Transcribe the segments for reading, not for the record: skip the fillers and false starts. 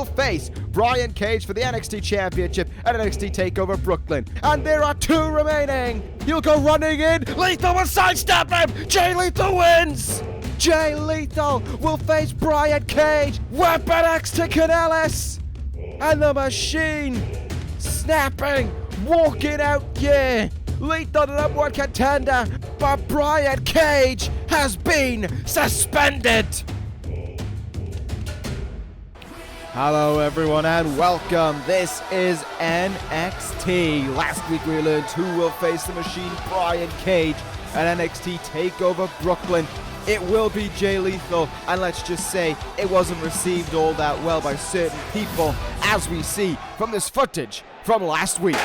will face Brian Cage for the NXT Championship at NXT TakeOver Brooklyn. And there are 2 remaining. He'll go running in. Lethal will sidestep him. Jay Lethal wins. Jay Lethal will face Brian Cage. Weapon X to Candice. And the Machine snapping, walking out. Yeah. Lethal, the number 1 contender. But Brian Cage has been suspended. Hello everyone and welcome. This is NXT. Last week we learned who will face the Machine, Brian Cage, at NXT TakeOver Brooklyn. It will be Jay Lethal, and let's just say it wasn't received all that well by certain people, as we see from this footage from last week.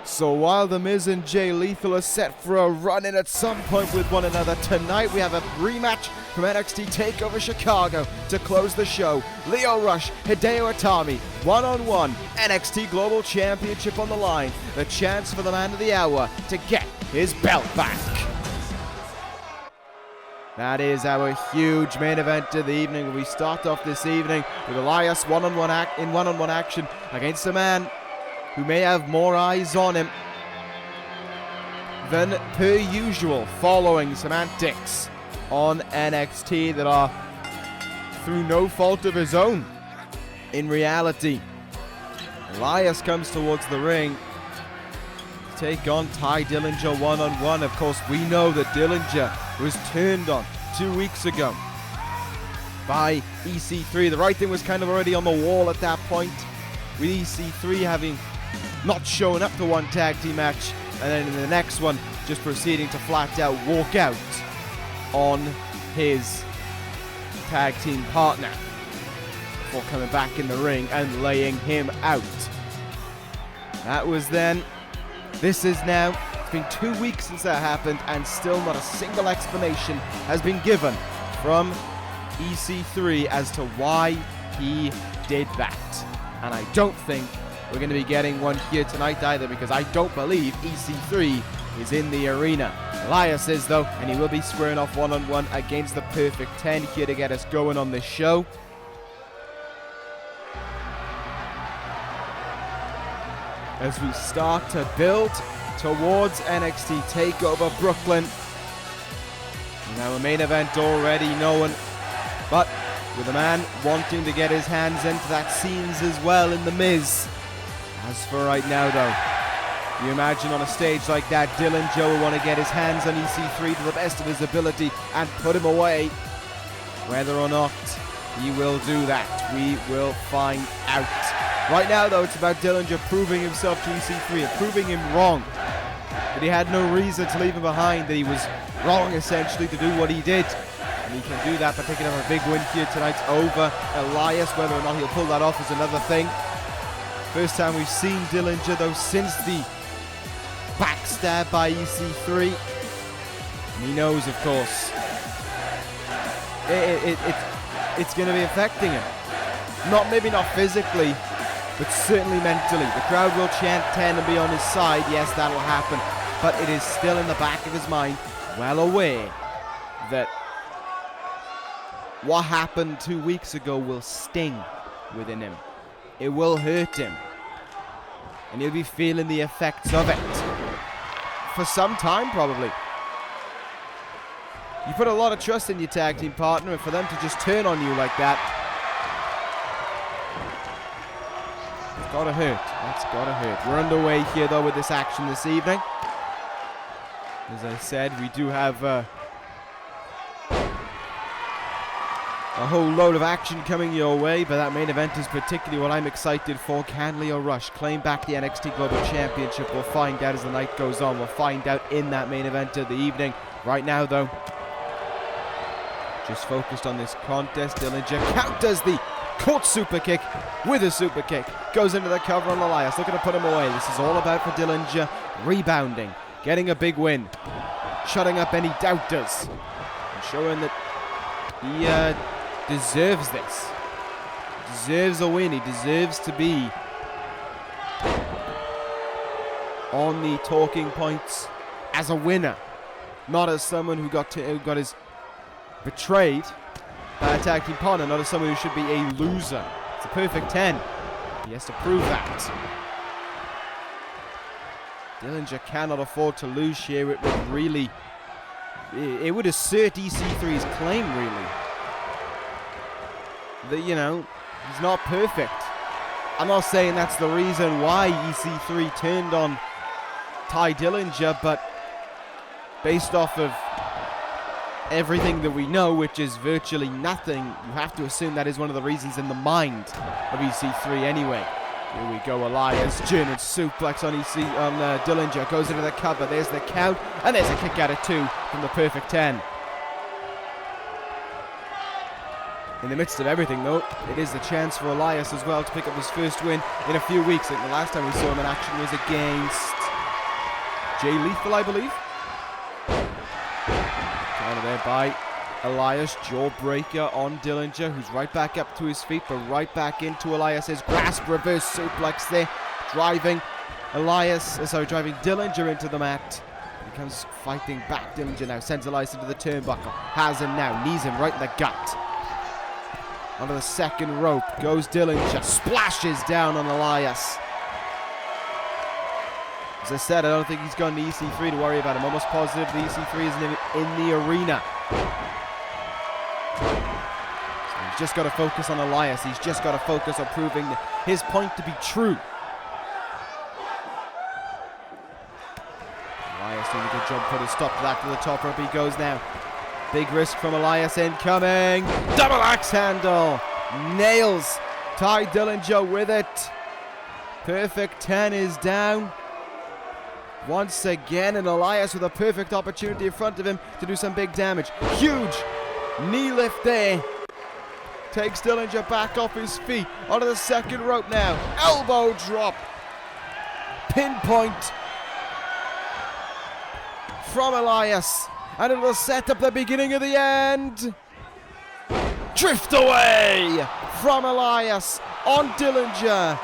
So while The Miz and Jay Lethal are set for a run-in at some point with one another, tonight we have a rematch from NXT TakeOver Chicago to close the show. Lio Rush, Hideo Itami, one-on-one, NXT Global Championship on the line. The chance for the man of the hour to get his belt back. That is our huge main event of the evening. We start off this evening with Elias one-on-one action against a man who may have more eyes on him than per usual, following some antics on NXT that are through no fault of his own. In reality, Elias comes towards the ring to take on Tye Dillinger one-on-one. Of course, we know that Dillinger was turned on 2 weeks ago by EC3. The writing was kind of already on the wall at that point, with EC3 having not showing up to one tag team match, and then in the next one just proceeding to flat out walk out on his tag team partner before coming back in the ring and laying him out. That was then. This is now. It's been 2 weeks since that happened, and still not a single explanation has been given from EC3 as to why he did that. And I don't think we're going to be getting one here tonight either, because I don't believe EC3 is in the arena. Elias is though, and he will be squaring off one-on-one against the Perfect 10 here to get us going on this show. As we start to build towards NXT TakeOver Brooklyn. And our main event already known, but with a man wanting to get his hands into that scenes as well in The Miz. As for right now though, you imagine on a stage like that, Dillinger will want to get his hands on EC3 to the best of his ability and put him away. Whether or not he will do that, we will find out. Right now though, it's about Dillinger proving himself to EC3 and proving him wrong. That he had no reason to leave him behind, that he was wrong essentially to do what he did. And he can do that by picking up a big win here tonight over Elias. Whether or not he'll pull that off is another thing. First time we've seen Dillinger though since the backstab by EC3. And he knows, of course, it's going to be affecting him. Maybe not physically, but certainly mentally. The crowd will chant 10 and be on his side. Yes, that'll happen. But it is still in the back of his mind, well aware that what happened 2 weeks ago will sting within him. It will hurt him. And you'll be feeling the effects of it for some time, probably. You put a lot of trust in your tag team partner, and for them to just turn on you like that, it's gotta hurt. That's gotta hurt. We're underway here, though, with this action this evening. As I said, we do have a whole load of action coming your way, but that main event is particularly what I'm excited for. Can Lio Rush claim back the NXT Global Championship? We'll find out as the night goes on. We'll find out in that main event of the evening. Right now, though, just focused on this contest. Dillinger counters the caught super kick with a super kick. Goes into the cover on Elias, looking to put him away. This is all about for Dillinger rebounding, getting a big win, shutting up any doubters, and showing that he deserves this. Deserves a win. He deserves to be on the talking points as a winner, not as someone who got his betrayed by a tag team partner, not as someone who should be a loser. It's a perfect 10. He has to prove that. Dillinger cannot afford to lose here. It would really, it would assert EC3's claim, really. That, you know, he's not perfect. I'm not saying that's the reason why EC3 turned on Tye Dillinger, but based off of everything that we know, which is virtually nothing, you have to assume that is one of the reasons in the mind of EC3 anyway. Here we go, Elias, German suplex on Dillinger, goes into the cover, there's the count, and there's a kick out of 2 from the perfect 10. In the midst of everything, though, it is the chance for Elias as well to pick up his first win in a few weeks. I think the last time we saw him in action was against Jay Lethal, I believe. Out of there by Elias, jawbreaker on Dillinger, who's right back up to his feet, but right back into Elias's grasp, reverse suplex there, driving Dillinger into the mat. He comes fighting back. Dillinger now sends Elias into the turnbuckle, has him now, knees him right in the gut. Onto the second rope goes Dillinger, splashes down on Elias. As I said, I don't think he's got an EC3 to worry about. I'm almost positive the EC3 is in the arena. So he's just got to focus on Elias. He's just got to focus on proving his point to be true. Elias doing a good job, put a stop to that to the top rope. He goes now. Big risk from Elias incoming. Double axe handle. Nails Tye Dillinger with it. Perfect 10 is down. Once again, and Elias with a perfect opportunity in front of him to do some big damage. Huge knee lift there. Takes Dillinger back off his feet. Onto the second rope now. Elbow drop. Pinpoint from Elias. And it will set up the beginning of the end. Drift away from Elias on Dillinger.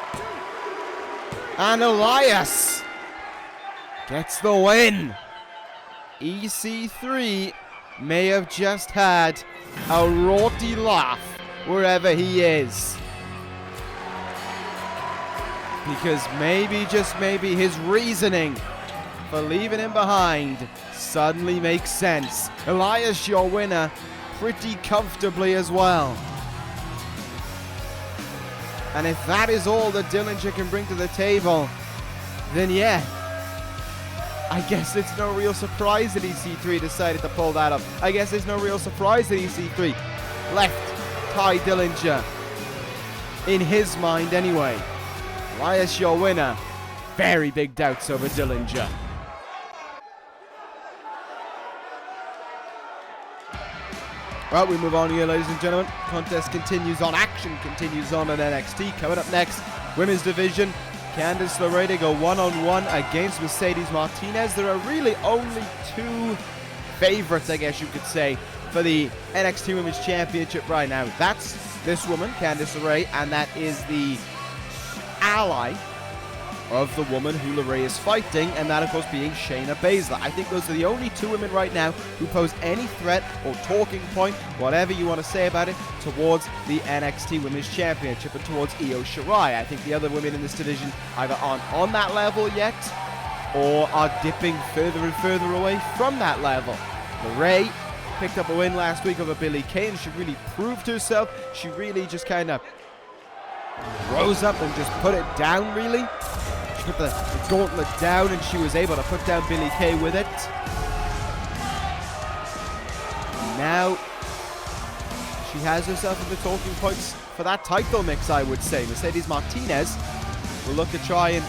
And Elias gets the win. EC3 may have just had a rorty laugh wherever he is. Because maybe, just maybe, his reasoning for leaving him behind suddenly makes sense. Elias, your winner, pretty comfortably as well. And if that is all that Dillinger can bring to the table, then yeah, I guess it's no real surprise that EC3 decided to pull that up. I guess it's no real surprise that EC3 left Tye Dillinger in his mind anyway. Elias, your winner. Very big doubts over Dillinger. Well, we move on here, ladies and gentlemen. Contest continues on. Action continues on at NXT. Coming up next, women's division. Candice LeRae go one-on-one against Mercedes Martinez. There are really only two favorites, I guess you could say, for the NXT Women's Championship right now. That's this woman, Candice LeRae, and that is the ally of the woman who LeRae is fighting, and that of course being Shayna Baszler. I think those are the only two women right now who pose any threat or talking point, whatever you want to say about it, towards the NXT Women's Championship and towards Io Shirai. I think the other women in this division either aren't on that level yet or are dipping further and further away from that level. LeRae picked up a win last week over Billie Kay, and she really proved herself. She really just kind of rose up and just put it down, really. She put the gauntlet down, and she was able to put down Billie Kay with it. Now she has herself in the talking points for that title mix, I would say. Mercedes Martinez will look to try and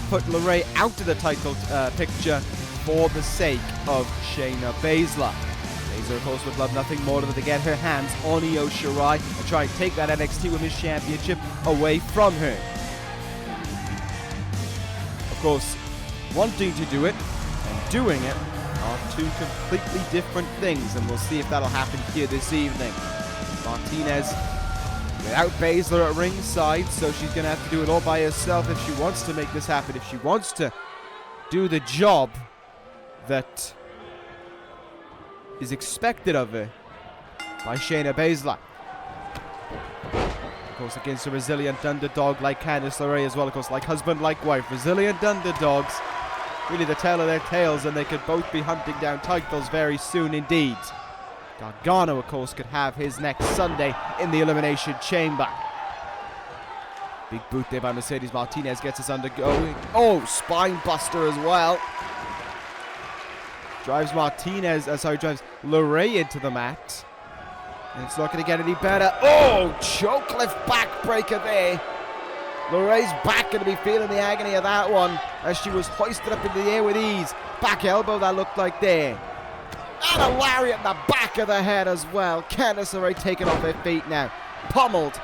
put LeRae out of the title picture for the sake of Shayna Baszler. Baszler, of course, would love nothing more than to get her hands on Io Shirai and try and take that NXT Women's Championship away from her. Of course, wanting to do it and doing it are two completely different things, and we'll see if that'll happen here this evening. Martinez without Baszler at ringside, so she's going to have to do it all by herself if she wants to make this happen, if she wants to do the job that is expected of her by Shayna Baszler. Of course, against a resilient underdog like Candice LeRae as well, of course, like husband, like wife. Resilient underdogs, really the tale of their tales, and they could both be hunting down titles very soon indeed. Gargano, of course, could have his next Sunday in the Elimination Chamber. Big boot there by Mercedes Martinez gets us undergoing. Oh, spine buster as well. Drives drives LeRae into the mat. And it's not going to get any better. Oh, chokelift backbreaker there. LeRae's back going to be feeling the agony of that one as she was hoisted up in the air with ease. Back elbow that looked like there. And a lariat in the back of the head as well. Candice LeRae taken off her feet now. Pummeled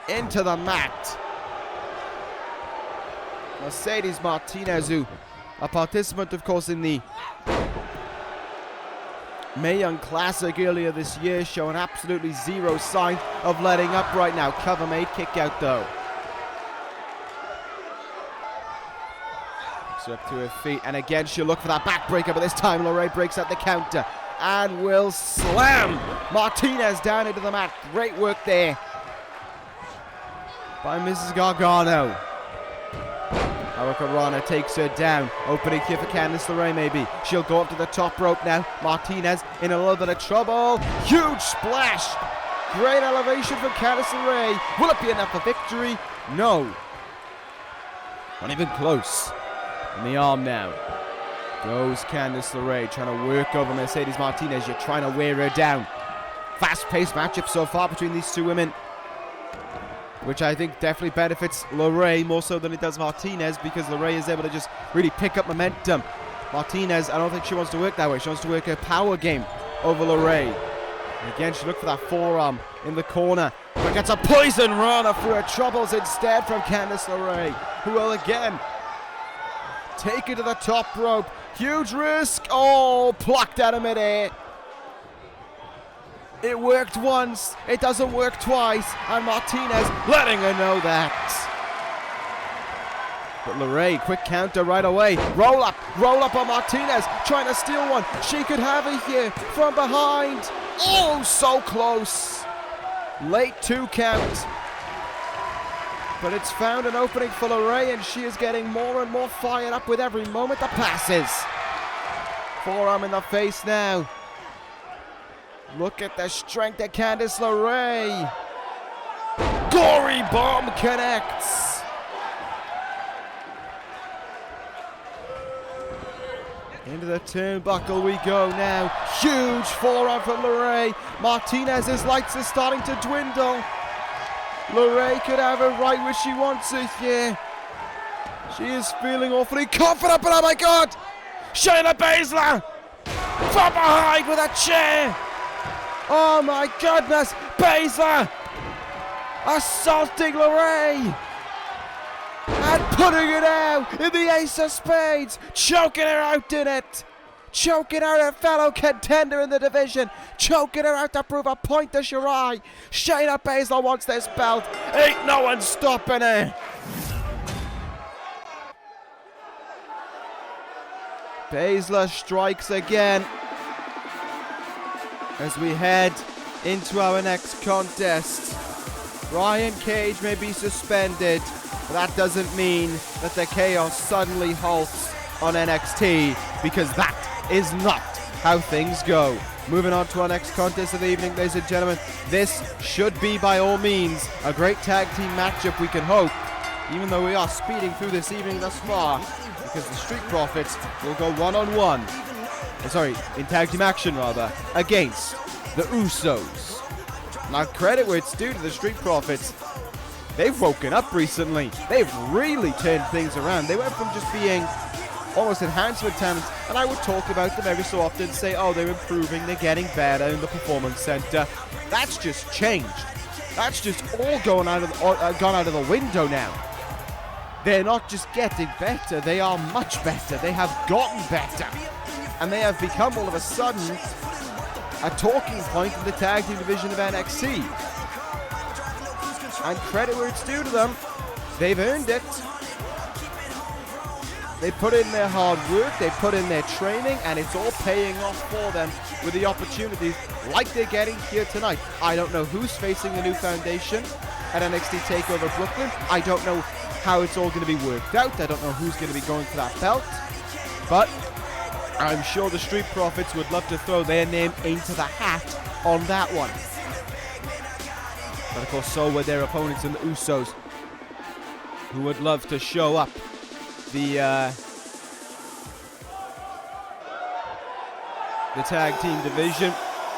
into the mat. Mercedes Martinez, who a participant, of course, in the Mae Young Classic earlier this year, showing absolutely zero sign of letting up right now. Cover made, kick out though. Picks her up to her feet, and again she'll look for that backbreaker, but this time LeRae breaks out the counter and will slam Martinez down into the mat. Great work there by Mrs. Gargano. Hurricanrana takes her down. Opening here for Candice LeRae maybe. She'll go up to the top rope now. Martinez in a little bit of trouble. Huge splash. Great elevation from Candice LeRae. Will it be enough for victory? No. Not even close. In the arm now goes Candice LeRae, trying to work over Mercedes Martinez. You're trying to wear her down. Fast-paced matchup so far between these two women, which I think definitely benefits LeRae more so than it does Martinez, because LeRae is able to just really pick up momentum. Martinez, I don't think she wants to work that way. She wants to work her power game over LeRae. And again, she looked for that forearm in the corner, but gets a poison runner through her troubles instead from Candice LeRae, who will again take her to the top rope. Huge risk. Oh, plucked out of midair. It worked once, it doesn't work twice, and Martinez letting her know that. But LeRae, quick counter right away. Roll up on Martinez, trying to steal one. She could have it here from behind. Oh, so close. Late 2 count. But it's found an opening for LeRae, and she is getting more and more fired up with every moment that passes. Forearm in the face now. Look at the strength of Candice LeRae. Gory bomb connects. Into the turnbuckle we go now. Huge forearm from LeRae. Martinez's lights are starting to dwindle. LeRae could have her right where she wants it here. She is feeling awfully confident, but oh my God! Shayna Baszler from behind with a chair. Oh my goodness, Baszler assaulting LeRae and putting it out in the ace of spades, choking her out in it, choking out her fellow contender in the division, choking her out to prove a point to Shirai. Shayna Baszler wants this belt, ain't no one stopping her. Baszler strikes again as we head into our next contest. Brian Cage may be suspended, but that doesn't mean that the chaos suddenly halts on NXT, because that is not how things go. Moving on to our next contest of the evening, ladies and gentlemen. This should be, by all means, a great tag team matchup, we can hope, even though we are speeding through this evening thus far, because the Street Profits will go one-on-one, in tag team action rather, against the Usos. Now, credit where it's due to the Street Profits. They've woken up recently. They've really turned things around. They went from just being almost enhancement talents, and I would talk about them every so often, say, oh, they're improving, they're getting better in the Performance Center. That's just changed. That's just all gone out of the window now. They're not just getting better, they are much better. They have gotten better. And they have become, all of a sudden, a talking point in the tag team division of NXT. And credit where it's due to them. They've earned it. They put in their hard work, they put in their training, and it's all paying off for them with the opportunities like they're getting here tonight. I don't know who's facing the new foundation at NXT Takeover Brooklyn. I don't know how it's all going to be worked out. I don't know who's going to be going for that belt. But I'm sure the Street Profits would love to throw their name into the hat on that one. But of course, so would their opponents in the Usos, who would love to show up the tag team division,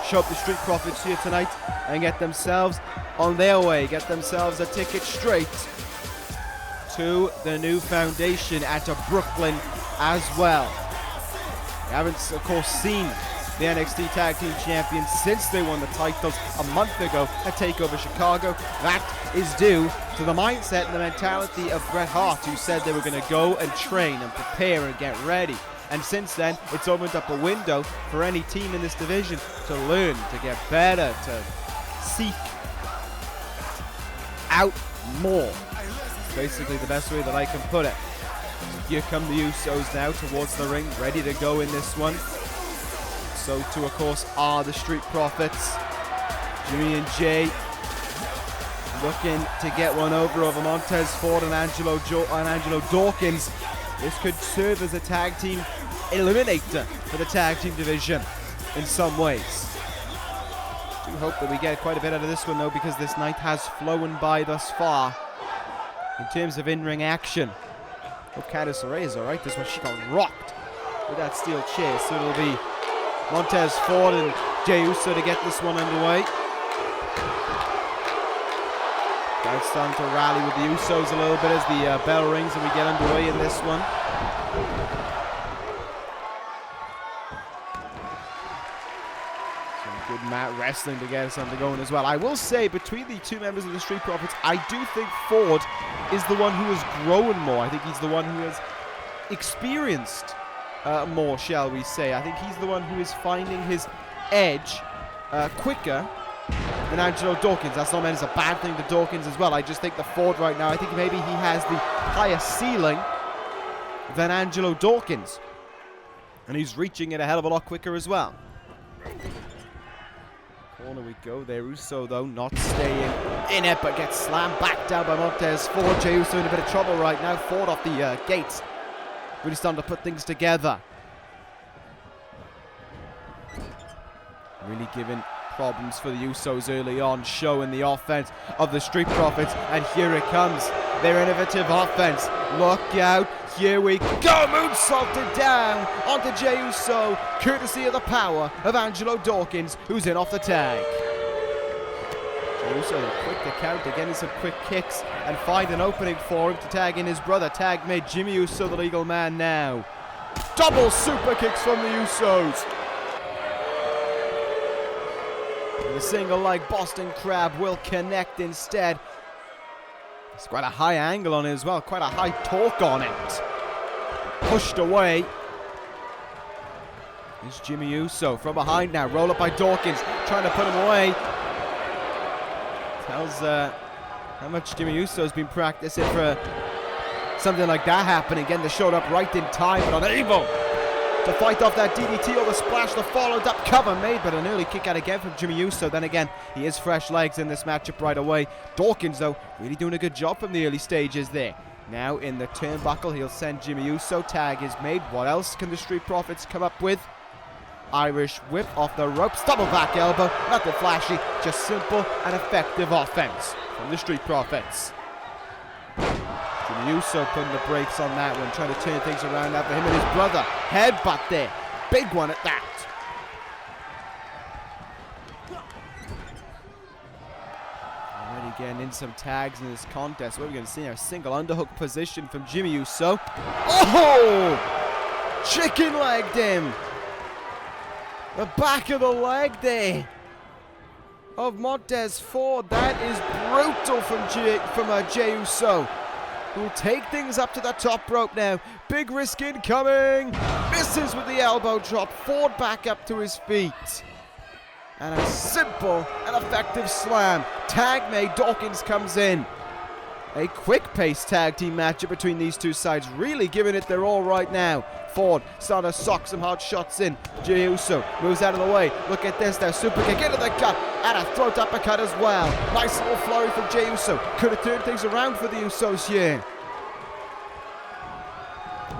show up the Street Profits here tonight and get themselves on their way, get themselves a ticket straight to the new foundation at Brooklyn as well. We haven't, of course, seen the NXT Tag Team Champions since they won the titles a month ago at TakeOver Chicago. That is due to the mindset and the mentality of Bret Hart, who said they were going to go and train and prepare and get ready. And since then, it's opened up a window for any team in this division to learn, to get better, to seek out more. Basically the best way that I can put it. Here come the Usos now towards the ring, ready to go in this one. So too, of course, are the Street Profits. Jimmy and Jay looking to get one over Montez Ford and Angelo Dawkins. This could serve as a tag team eliminator for the tag team division in some ways. Do hope that we get quite a bit out of this one, though, because this night has flown by thus far in terms of in-ring action. Hope Candice LeRae is alright. This one, she got rocked with that steel chair. So it'll be Montez Ford and Jey Uso to get this one underway. Guys starting to rally with the Usos a little bit as the bell rings and we get underway in this one. Some good mat wrestling to get us undergoing as well. I will say, between the two members of the Street Profits, I do think Ford is the one who has grown more. I think he's the one who has experienced more, shall we say. I think he's the one who is finding his edge quicker than Angelo Dawkins. That's not meant as a bad thing to Dawkins as well. I just think the Ford right now, I think maybe he has the higher ceiling than Angelo Dawkins. And he's reaching it a hell of a lot quicker as well. Corner we go there. Uso, though, not staying in it, but gets slammed back down by Montez Ford. Jey Uso in a bit of trouble right now. Ford off the gates. Really starting to put things together. Really giving problems for the Usos early on, showing the offense of the Street Profits. And here it comes. Their innovative offense. Look out. Here we go. Moonsaulted down onto Jey Uso, courtesy of the power of Angelo Dawkins, who's in off the tag. Jey Uso quick to counter, getting some quick kicks and find an opening for him to tag in his brother. Tag made Jimmy Uso the legal man now. Double super kicks from the Usos. And the single leg Boston Crab will connect instead. It's quite a high angle on it as well, quite a high torque on it. Pushed away. Here's Jimmy Uso from behind now. Roll up by Dawkins, trying to put him away. Tells how much Jimmy Uso's been practicing for something like that happening. Getting the showed up right in time, but unable to fight off that DDT or the splash. The followed up cover made, but an early kick out again from Jimmy Uso. Then again, he is fresh legs in this matchup right away. Dawkins, though, really doing a good job from the early stages there. Now in the turnbuckle, he'll send Jimmy Uso. Tag is made. What else can the Street Profits come up with? Irish whip off the ropes. Double back elbow. Nothing flashy. Just simple and effective offense from the Street Profits. Jimmy Uso putting the brakes on that one, trying to turn things around after him and his brother. Headbutt there. Big one at that. Already getting in some tags in this contest. What are we going to see now? Single underhook position from Jimmy Uso. Oh! Chicken legged him. The back of the leg there of Montez Ford. That is brutal from Jey Uso, who will take things up to the top rope now. Big risk incoming. Misses with the elbow drop. Ford back up to his feet. And a simple and effective slam. Tag made. Dawkins comes in. A quick-paced tag team matchup between these two sides. Really giving it their all right now. Ford starting to sock some hard shots in. Jey Uso moves out of the way. Look at this now. Super kick into the gut. And a throat uppercut as well. Nice little flurry from Jey Uso. Could have turned things around for the Usos here.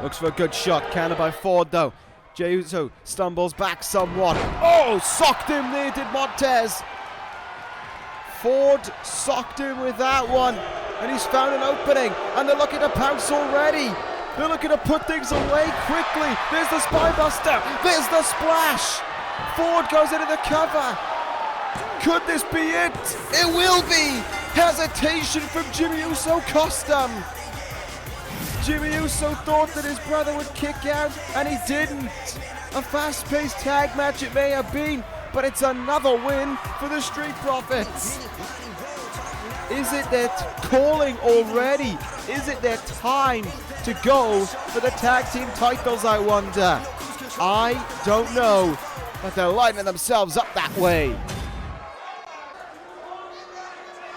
Looks for a good shot. Countered by Ford though. Jey Uso stumbles back somewhat. Oh, socked him there, did Montez. Ford socked him with that one. And he's found an opening. And they're looking to pounce already. They're looking to put things away quickly. There's the spinebuster. There's the splash. Ford goes into the cover. Could this be it? It will be. Hesitation from Jimmy Uso cost him. Jimmy Uso thought that his brother would kick out, and he didn't. A fast-paced tag match it may have been, but it's another win for the Street Profits. Is it their calling already? Is it their time to go for the tag team titles, I wonder? I don't know, but they're lining themselves up that way.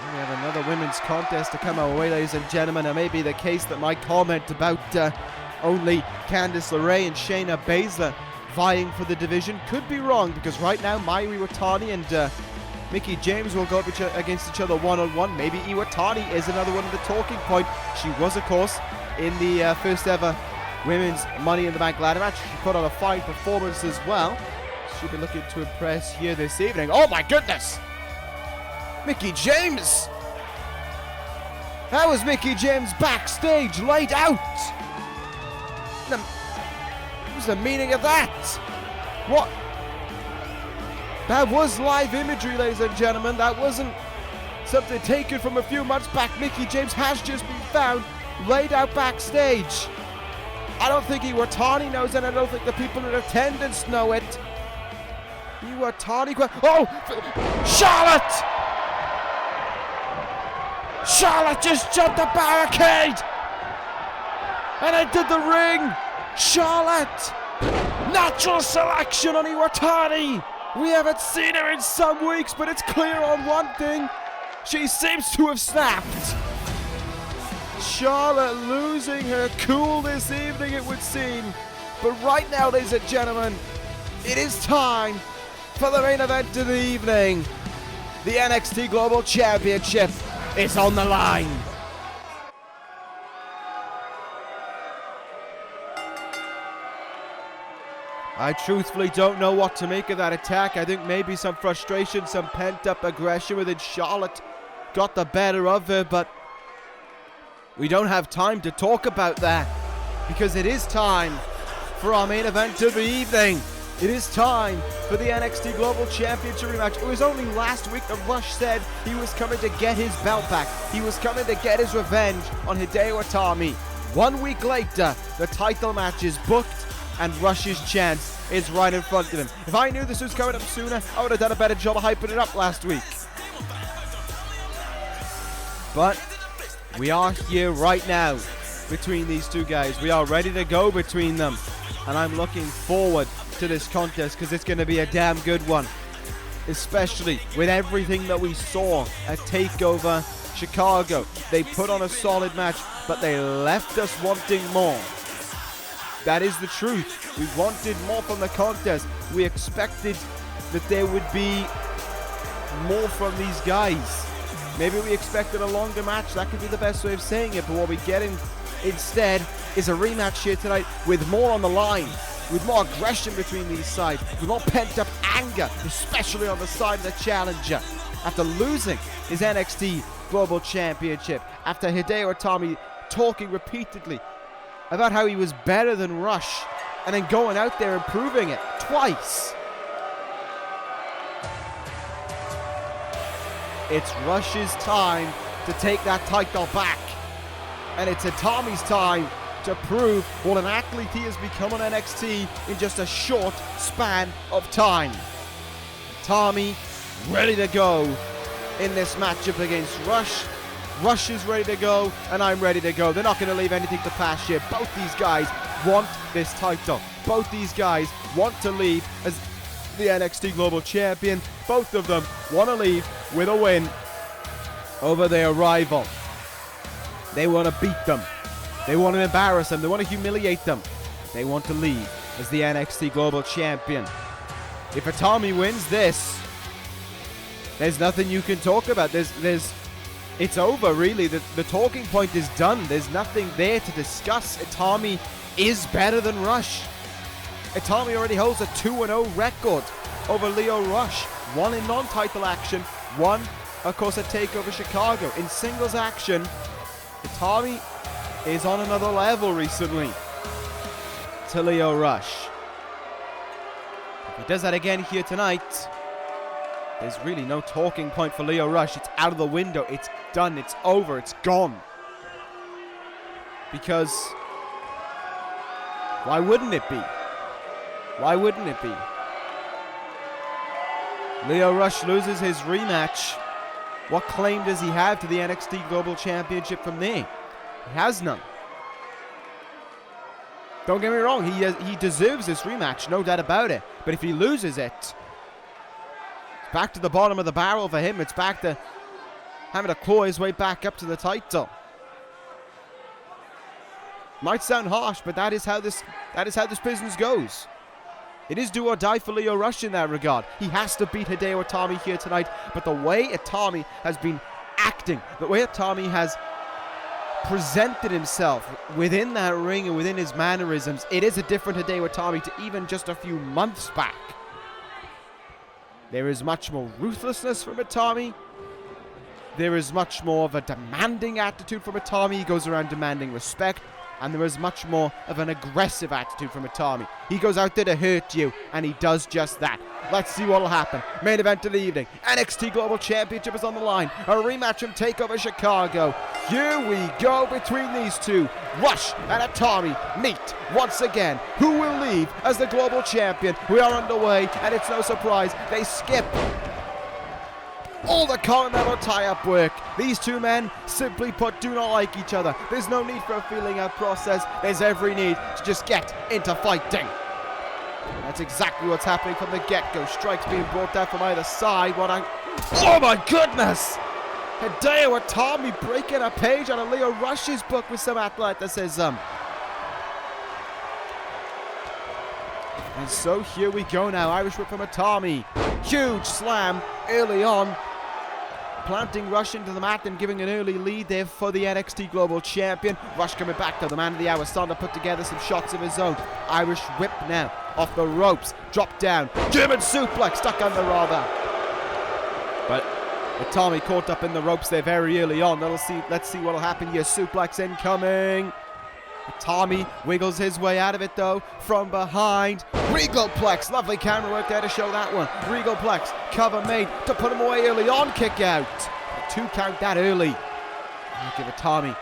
We have another women's contest to come our way, ladies and gentlemen. It may be the case that my comment about only Candice LeRae and Shayna Baszler vying for the division could be wrong, because right now Mayu, Iwatani and Mickie James will go up against each other one-on-one. Maybe Iwatani is another one of the talking point. She was, of course, in the first ever women's Money in the Bank ladder match. She put on a fine performance as well. She'll be looking to impress here this evening. Oh my goodness! Mickie James! How was Mickie James backstage laid out? What was the meaning of that? What? That was live imagery, ladies and gentlemen. That wasn't something taken from a few months back. Mickie James has just been found laid out backstage. I don't think Iwatani knows, and I don't think the people in attendance know it. Iwatani, oh, Charlotte! Charlotte just jumped the barricade and entered the ring. Charlotte, natural selection on Iwatani. We haven't seen her in some weeks, but it's clear on one thing. She seems to have snapped. Charlotte losing her cool this evening, it would seem. But right now, ladies and gentlemen, it is time for the main event of the evening. The NXT Global Championship is on the line. I truthfully don't know what to make of that attack. I think maybe some frustration, some pent-up aggression within Charlotte got the better of her, but we don't have time to talk about that, because it is time for our main event of the evening. It is time for the NXT Global Championship rematch. It was only last week that Rush said he was coming to get his belt back. He was coming to get his revenge on Hideo Itami. 1 week later, the title match is booked, and Rush's chance is right in front of him. If I knew this was coming up sooner, I would have done a better job of hyping it up last week. But we are here right now between these two guys. We are ready to go between them. And I'm looking forward to this contest, because it's going to be a damn good one. Especially with everything that we saw at Takeover Chicago. They put on a solid match, but they left us wanting more. That is the truth. We wanted more from the contest. We expected that there would be more from these guys. Maybe we expected a longer match. That could be the best way of saying it. But what we get instead is a rematch here tonight with more on the line, with more aggression between these sides, with more pent-up anger, especially on the side of the challenger. After losing his NXT Global Championship, after Hideo Itami talking repeatedly about how he was better than Rush, and then going out there and proving it twice. It's Rush's time to take that title back. And it's Itami's time to prove what an athlete he has become on NXT in just a short span of time. Itami ready to go in this matchup against Rush. Rush is ready to go, and I'm ready to go. They're not going to leave anything to pass here. Both these guys want this title. Both these guys want to leave as the NXT Global Champion. Both of them want to leave with a win over their rival. They want to beat them. They want to embarrass them. They want to humiliate them. They want to leave as the NXT Global Champion. If Itami wins this, there's nothing you can talk about. It's over, really. The talking point is done. There's nothing there to discuss. Itami is better than Rush. Itami already holds a 2-0 record over Lio Rush. One in non-title action, one, of course, at Takeover Chicago. In singles action, Itami is on another level recently to Lio Rush. If he does that again here tonight, there's really no talking point for Lio Rush. It's out of the window. It's done. It's over. It's gone. Because why wouldn't it be? Why wouldn't it be? Lio Rush loses his rematch. What claim does he have to the NXT Global Championship from there? He has none. Don't get me wrong, he deserves this rematch, no doubt about it. But if he loses it, it's back to the bottom of the barrel for him. It's back to having to claw his way back up to the title. Might sound harsh, but that is how this business goes. It is do or die for Lio Rush in that regard. He has to beat Hideo Itami here tonight. But the way Itami has been acting, the way Itami has presented himself within that ring and within his mannerisms, it is a different Hideo Itami to even just a few months back. There is much more ruthlessness from Itami. There is much more of a demanding attitude from Itami. He goes around demanding respect. And there is much more of an aggressive attitude from Itami. He goes out there to hurt you, and he does just that. Let's see what will happen. Main event of the evening. NXT Global Championship is on the line. A rematch from Takeover Chicago. Here we go between these two. Rush and Itami meet once again. Who will leave as the Global Champion? We are underway, and it's no surprise. They skip all the Continental tie-up work. These two men, simply put, do not like each other. There's no need for a feeling-out process. There's every need to just get into fighting. That's exactly what's happening from the get-go. Strikes being brought down from either side. Oh my goodness! Hideo Itami breaking a page out of Lio Rush's book with some athleticism. And so here we go now. Irish whip from Itami. Huge slam early on, planting Rush into the mat and giving an early lead there for the NXT Global Champion. Rush coming back though, the man of the hour, starting to put together some shots of his own. Irish whip now, off the ropes, drop down, German suplex, stuck under rather. But Itami caught up in the ropes there very early on. Let's see what'll happen here. Suplex incoming. Itami wiggles his way out of it though, from behind. Regalplex, lovely camera work there to show that one. Regalplex, cover made to put him away early on, kick out. A 2 count that early. I'll give Itami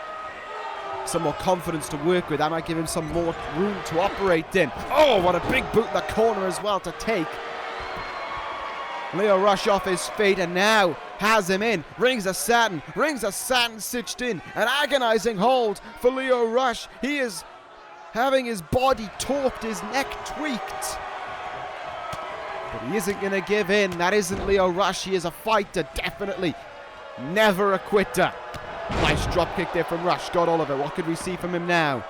some more confidence to work with. I might give him some more room to operate in. Oh, what a big boot in the corner as well to take. Lio Rush off his feet and now has him in. Rings of satin stitched in. An agonizing hold for Lio Rush. He is having his body torqued, his neck tweaked. But he isn't going to give in. That isn't Lio Rush. He is a fighter, definitely. Never a quitter. Nice drop kick there from Rush. Got all of it. What could we see from him now?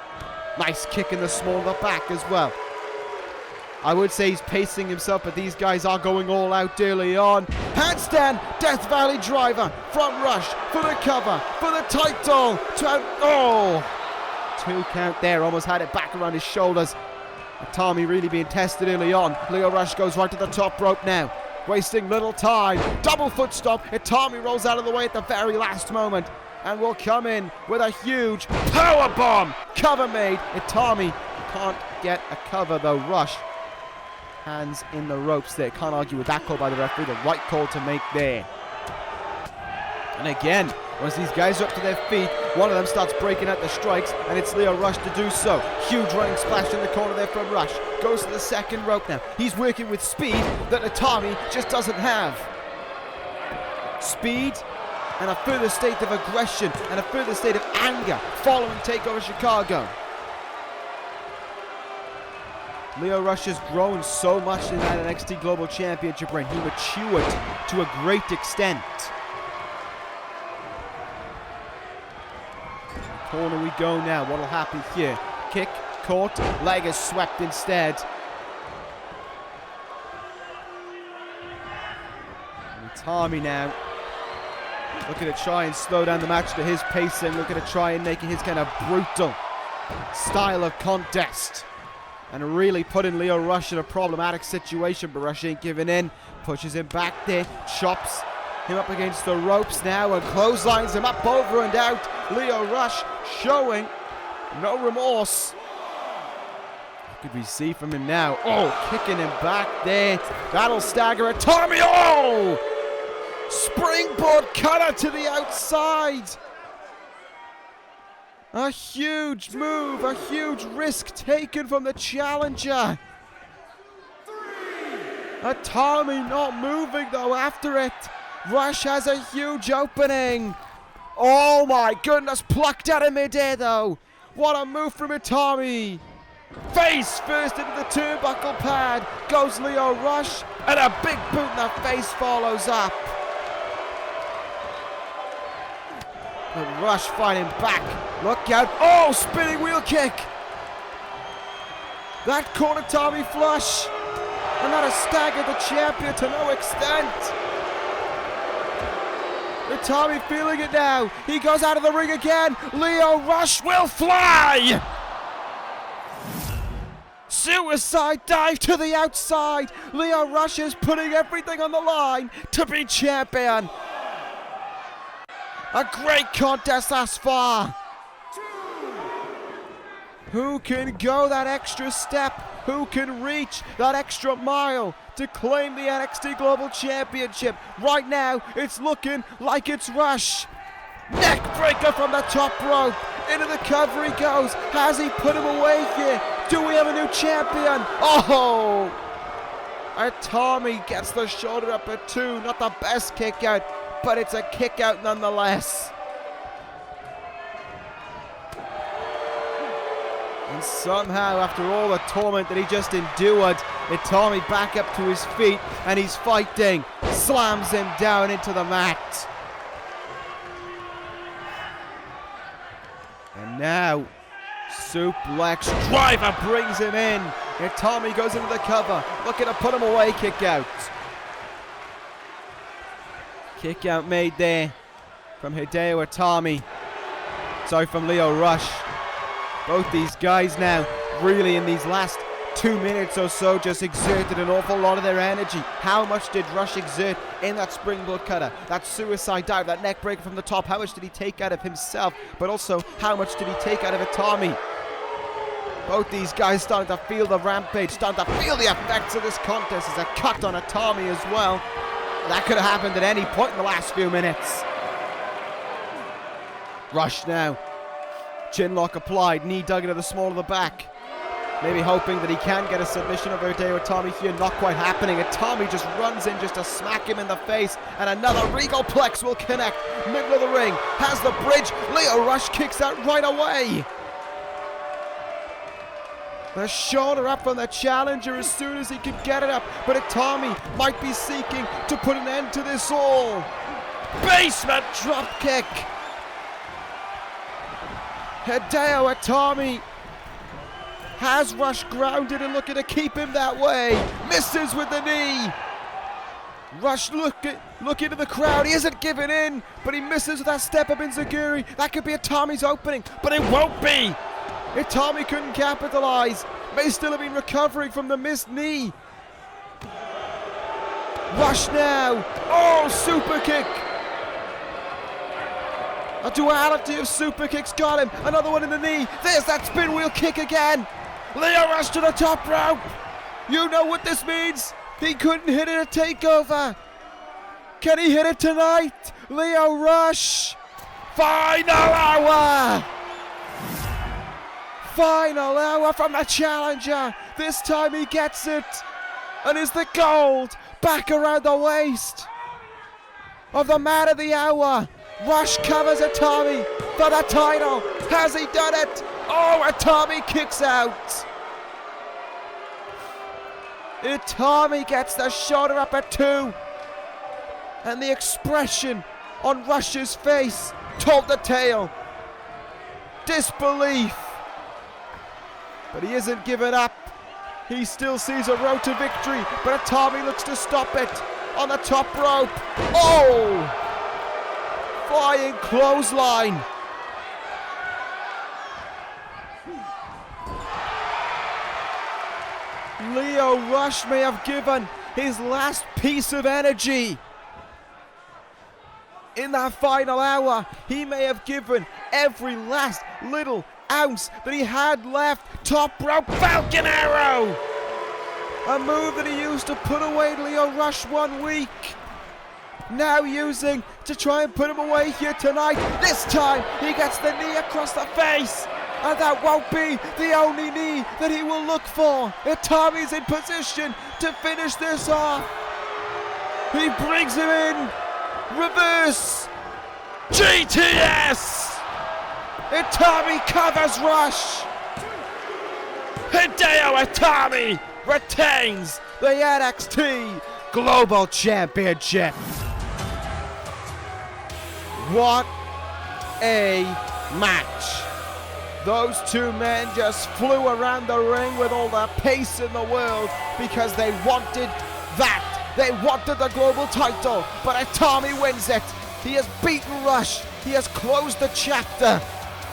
Nice kick in the small of the back as well. I would say he's pacing himself, but these guys are going all out early on. Handstand, Death Valley driver, front rush for the cover, for the title. Oh, 2 count there, almost had it back around his shoulders. Itami really being tested early on. Lio Rush goes right to the top rope now, wasting little time. Double foot stomp. Itami rolls out of the way at the very last moment and will come in with a huge power bomb. Cover made. Itami can't get a cover though. Rush, hands in the ropes there. Can't argue with that call by the referee. The right call to make there. And again, once these guys are up to their feet, one of them starts breaking out the strikes, and it's Lio Rush to do so. Huge running splash in the corner there from Rush. Goes to the second rope now. He's working with speed that Itami just doesn't have. Speed and a further state of aggression and a further state of anger following Takeover Chicago. Lio Rush has grown so much in that NXT Global Championship reign. He matured to a great extent. Corner we go now. What'll happen here? Kick, caught, leg is swept instead. And Itami now looking to try and slow down the match to his pacing, looking to try and make it his kind of brutal style of contest. And really putting Lio Rush in a problematic situation, but Rush ain't giving in. Pushes him back there, chops him up against the ropes now and clotheslines him up over and out. Lio Rush showing no remorse. What could we see from him now? Oh, kicking him back there. That'll stagger Itami. Oh! Springboard cutter to the outside. A huge move, a huge risk taken from the challenger. Itami not moving though after it. Rush has a huge opening. Oh my goodness, plucked out of midair though. What a move from Itami. Face first into the turnbuckle pad. Goes Lio Rush, and a big boot in the face follows up. But Rush fighting back. Look out. Oh, spinning wheel kick. That caught Itami flush. And that has staggered the champion to no extent. Itami feeling it now. He goes out of the ring again. Lio Rush will fly. Suicide dive to the outside. Lio Rush is putting everything on the line to be champion. A great contest thus far. Who can go that extra step? Who can reach that extra mile to claim the NXT Global Championship? Right now, it's looking like it's Rush. Neck breaker from the top rope. Into the cover he goes. Has he put him away here? Do we have a new champion? Oh! Itami gets the shoulder up at 2. Not the best kick out, but it's a kick out nonetheless. And somehow, after all the torment that he just endured, Itami back up to his feet, and he's fighting. Slams him down into the mat. And now, suplex driver brings him in. Itami goes into the cover, looking to put him away, kick out. Kick out made there from Hideo Itami. Sorry, from Lio Rush. Both these guys now really in these last 2 minutes or so just exerted an awful lot of their energy. How much did Rush exert in that springboard cutter, that suicide dive, that neck breaker from the top? How much did he take out of himself? But also, how much did he take out of Itami? Both these guys starting to feel the rampage, starting to feel the effects of this contest. There's a cut on Itami as well. That could have happened at any point in the last few minutes. Rush now. Chin lock applied, knee dug into the small of the back. Maybe hoping that he can get a submission over Hideo Itami here. Not quite happening. Itami just runs in just to smack him in the face. And another regal plex will connect. Middle of the ring. Has the bridge. Lio Rush kicks out right away. The shoulder up from the challenger as soon as he can get it up. But Itami might be seeking to put an end to this all. Basement drop kick. Hideo Itami Has Rush grounded and looking to keep him that way. Misses with the knee. Rush looking to the crowd. He isn't giving in, but he misses with that step up enziguri. That could be Itami's opening, but it won't be. Itami couldn't capitalize. May still have been recovering from the missed knee. Rush now. Oh, super kick. A duality of super kicks got him. Another one in the knee. There's that spin wheel kick again. Leo Rush to the top rope. You know what this means. He couldn't hit it at Takeover. Can he hit it tonight? Leo Rush. Final hour. Final hour from the challenger. This time he gets it. And is the gold back around the waist of the man of the hour. Rush covers Itami for the title. Has he done it? Oh, Itami kicks out. Itami gets the shoulder up at 2. And the expression on Rush's face told the tale. Disbelief. But he isn't giving up. He still sees a road to victory, but Itami looks to stop it on the top rope. Oh! Flying clothesline. Leo Rush may have given his last piece of energy. In that final hour, he may have given every last little ounce that he had left. Top rope Falcon Arrow. A move that he used to put away Leo Rush 1 week. Now using to try and put him away here tonight. This time he gets the knee across the face. And that won't be the only knee that he will look for. Itami's in position to finish this off. He brings him in. Reverse. GTS. Itami covers Rush. Hideo Itami retains the NXT Global Championship. What a match. Those two men just flew around the ring with all the pace in the world because they wanted that. They wanted the global title, but Itami wins it. He has beaten Rush. He has closed the chapter.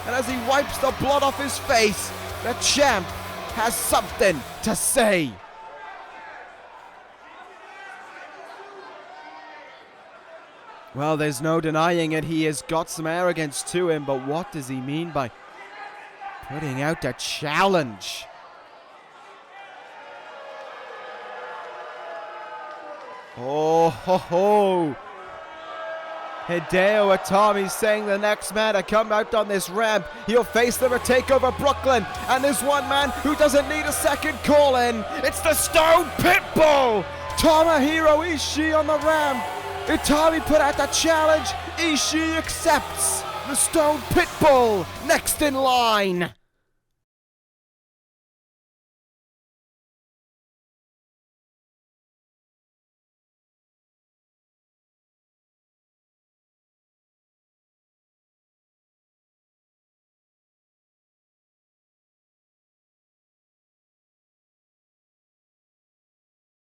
And as he wipes the blood off his face, the champ has something to say. Well, there's no denying it. He has got some arrogance to him, but what does he mean by putting out a challenge? Oh ho ho! Hideo Itami saying the next man to come out on this ramp, he'll face them at Takeover Brooklyn, and there's one man who doesn't need a second call-in. It's the Stone Pitbull! Tomohiro Ishii on the ramp. Itami put out the challenge. Ishii accepts. The Stone Pitbull next in line.